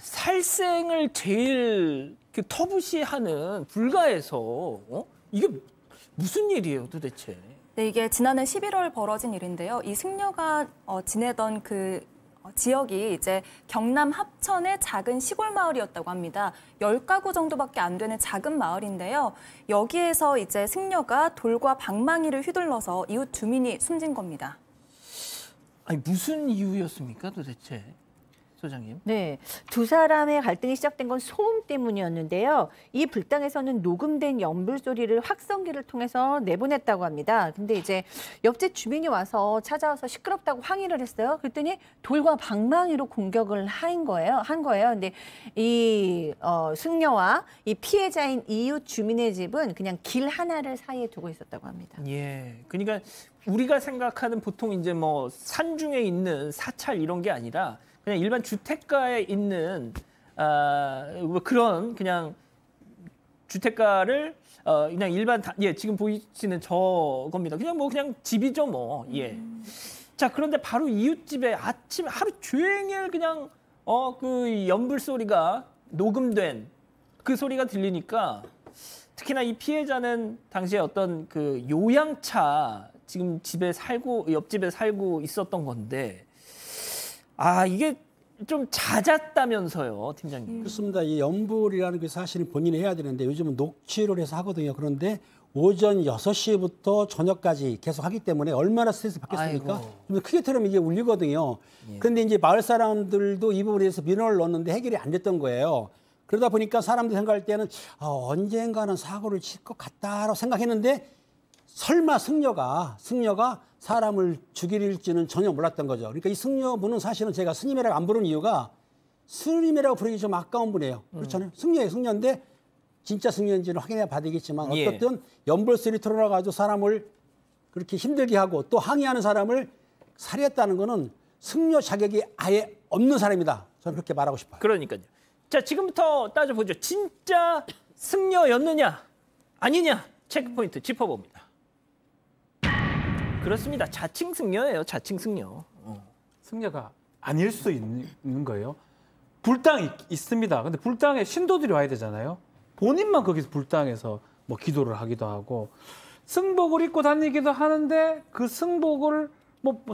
살생을 제일 그 터부시하는 불가에서 이게 무슨 일이에요, 도대체? 네, 이게 지난해 11월 벌어진 일인데요. 이 승려가 지내던 그 지역이 이제 경남 합천의 작은 시골 마을이었다고 합니다. 10가구 정도밖에 안 되는 작은 마을인데요. 여기에서 이제 승려가 돌과 방망이를 휘둘러서 이웃 주민이 숨진 겁니다. 아니, 무슨 이유였습니까, 도대체? 소장님. 네, 두 사람의 갈등이 시작된 건 소음 때문이었는데요. 이 불당에서는 녹음된 연불 소리를 확성기를 통해서 내보냈다고 합니다. 근데 이제 옆집 주민이 와서 찾아와서 시끄럽다고 항의를 했어요. 그랬더니 돌과 방망이로 공격을 한 거예요. 근데 이 승려와 이 피해자인 이웃 주민의 집은 그냥 길 하나를 사이에 두고 있었다고 합니다. 예, 그러니까 우리가 생각하는 보통 이제 뭐 산중에 있는 사찰 이런 게 아니라 그냥 일반 주택가에 있는 뭐 그런 그냥 주택가를 그냥 일반 지금 보이시는 저겁니다. 그냥 뭐 그냥 집이죠 뭐. 예. 자, 그런데 바로 이웃집에 아침 하루 종일 그냥 그 연불 소리가 녹음된 그 소리가 들리니까 특히나 이 피해자는 당시에 어떤 그 요양차 지금 옆집에 살고 있었던 건데 이게 좀 잦았다면서요, 팀장님. 그렇습니다. 이 연불이라는 게 사실은 본인이 해야 되는데 요즘은 녹취를 해서 하거든요. 그런데 오전 6시부터 저녁까지 계속 하기 때문에 얼마나 스트레스 받겠습니까? 좀 크게 틀으면 이게 울리거든요. 예. 그런데 이제 마을 사람들도 이 부분에 대해서 민원을 넣었는데 해결이 안 됐던 거예요. 그러다 보니까 사람들이 생각할 때는 언젠가는 사고를 칠 것 같다라고 생각했는데 설마 승려가 사람을 죽일지는 전혀 몰랐던 거죠. 그러니까 이 승려분은 사실은 제가 스님이라고 안 부르는 이유가 스님이라고 부르기 좀 아까운 분이에요. 그렇잖아요. 승려인데 진짜 승려인지는 확인해 봐야 되겠지만 어떻든 연불소리 틀어놔가지고 사람을 그렇게 힘들게 하고 또 항의하는 사람을 살해했다는 거는 승려 자격이 아예 없는 사람이다. 저는 그렇게 말하고 싶어요. 그러니까요. 자, 지금부터 따져보죠. 진짜 승려였느냐 아니냐 체크포인트 짚어봅니다. 그렇습니다. 자칭 승려예요. 자칭 승려. 승려가 아닐 수 있는 거예요. 불당이 있습니다. 근데 불당에 신도들이 와야 되잖아요. 본인만 거기서 불당에서 뭐 기도를 하기도 하고 승복을 입고 다니기도 하는데 그 승복을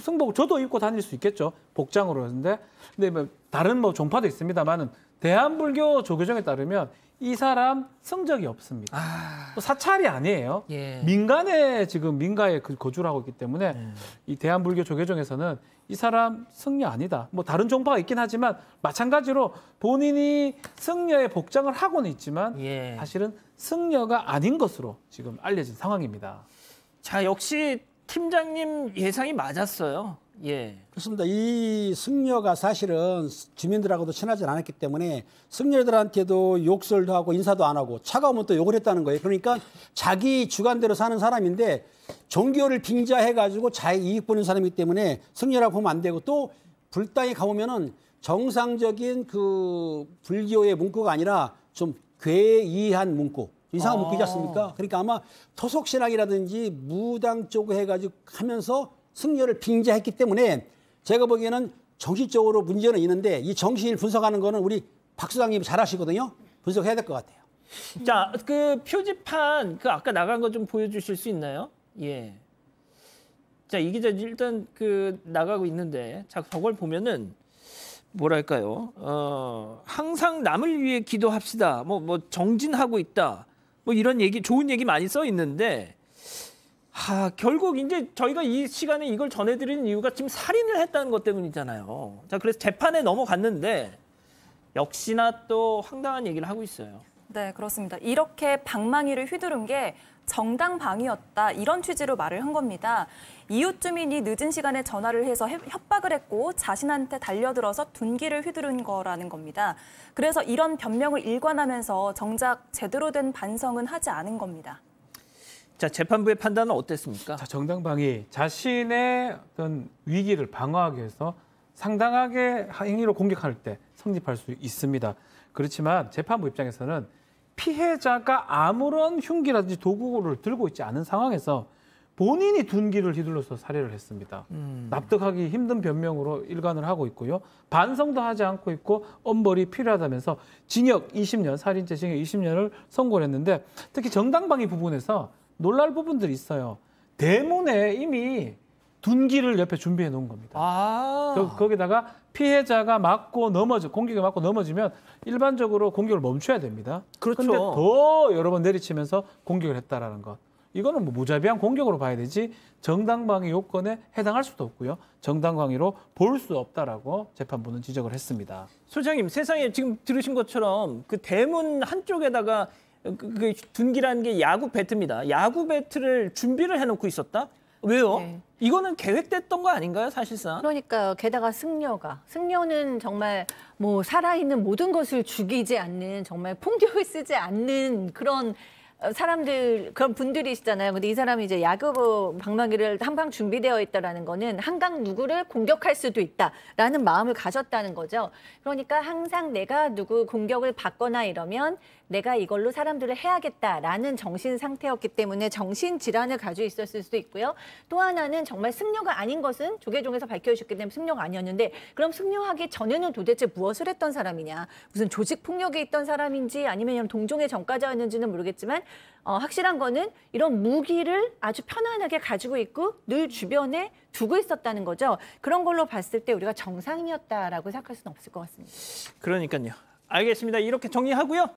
승복 저도 입고 다닐 수 있겠죠. 복장으로 했는데 근데 뭐 다른 뭐 종파도 있습니다만은 대한불교 조교정에 따르면 이 사람 성적이 없습니다. 또 사찰이 아니에요. 예. 민가에 거주를 하고 있기 때문에 이 대한불교 조계종에서는 이 사람 승려 아니다. 뭐 다른 종파가 있긴 하지만 마찬가지로 본인이 승려의 복장을 하고는 있지만 사실은 승려가 아닌 것으로 지금 알려진 상황입니다. 자, 역시 팀장님 예상이 맞았어요. 예. 그렇습니다. 이 승려가 사실은 주민들하고도 친하지 않았기 때문에 승려들한테도 욕설도 하고 인사도 안 하고 차가우면 또 욕을 했다는 거예요. 그러니까 자기 주관대로 사는 사람인데 종교를 빙자해가지고 자기 이익 보는 사람이기 때문에 승려라고 보면 안 되고 또 불당에 가보면은 정상적인 그 불교의 문구가 아니라 좀 괴이한 문구. 이상한 문구이지 않습니까? 그러니까 아마 토속신앙이라든지 무당 쪽으로 해가지고 하면서 승려를 빙자했기 때문에 제가 보기에는 정신적으로 문제는 있는데 이 정신을 분석하는 거는 우리 박 소장님이 잘 하시거든요. 분석해야 될 것 같아요. 자, 그 표지판 그 아까 나간 거 좀 보여주실 수 있나요? 예. 자, 이 기자 일단 그 나가고 있는데 자, 저걸 보면은 뭐랄까요? 항상 남을 위해 기도합시다. 뭐 정진하고 있다. 뭐 이런 얘기 좋은 얘기 많이 써 있는데. 결국 이제 저희가 이 시간에 이걸 전해드리는 이유가 지금 살인을 했다는 것 때문이잖아요. 자, 그래서 재판에 넘어갔는데 역시나 또 황당한 얘기를 하고 있어요. 네, 그렇습니다. 이렇게 방망이를 휘두른 게 정당방위였다 이런 취지로 말을 한 겁니다. 이웃 주민이 늦은 시간에 전화를 해서 협박을 했고 자신한테 달려들어서 둔기를 휘두른 거라는 겁니다. 그래서 이런 변명을 일관하면서 정작 제대로 된 반성은 하지 않은 겁니다. 자, 재판부의 판단은 어땠습니까? 자, 정당방위 자신의 어떤 위기를 방어하기 위해서 상당하게 행위로 공격할 때 성립할 수 있습니다. 그렇지만 재판부 입장에서는 피해자가 아무런 흉기라든지 도구를 들고 있지 않은 상황에서 본인이 둔기를 휘둘러서 살해를 했습니다. 납득하기 힘든 변명으로 일관을 하고 있고요. 반성도 하지 않고 있고 엄벌이 필요하다면서 징역 20년, 살인죄 징역 20년을 선고를 했는데 특히 정당방위 부분에서 놀랄 부분들이 있어요. 대문에 이미 둔기를 옆에 준비해 놓은 겁니다. 거기다가 피해자가 공격에 맞고 넘어지면 일반적으로 공격을 멈춰야 됩니다. 그렇죠. 근데 더 여러 번 내리치면서 공격을 했다라는 것. 이거는 뭐 무자비한 공격으로 봐야 되지 정당방위 요건에 해당할 수도 없고요. 정당방위로 볼 수 없다라고 재판부는 지적을 했습니다. 소장님, 세상에 지금 들으신 것처럼 그 대문 한쪽에다가 그 둔기라는 게 야구 배트입니다. 야구 배트를 준비를 해놓고 있었다? 왜요? 네. 이거는 계획됐던 거 아닌가요, 사실상? 그러니까 게다가 승려는 정말 뭐 살아있는 모든 것을 죽이지 않는 정말 폭력을 쓰지 않는 그런 그런 분들이시잖아요. 근데 이 사람이 이제 야구 방망이를 한 방 준비되어 있다라는 거는 한강 누구를 공격할 수도 있다라는 마음을 가졌다는 거죠. 그러니까 항상 내가 누구 공격을 받거나 이러면 내가 이걸로 사람들을 해야겠다라는 정신 상태였기 때문에 정신 질환을 가지고 있었을 수도 있고요. 또 하나는 정말 승려가 아닌 것은 조계종에서 밝혀졌기 때문에 승려가 아니었는데 그럼 승려하기 전에는 도대체 무엇을 했던 사람이냐. 무슨 조직 폭력에 있던 사람인지 아니면 동종의 전과자였는지는 모르겠지만 확실한 거는 이런 무기를 아주 편안하게 가지고 있고 늘 주변에 두고 있었다는 거죠. 그런 걸로 봤을 때 우리가 정상이었다라고 생각할 수는 없을 것 같습니다. 그러니까요. 알겠습니다. 이렇게 정리하고요.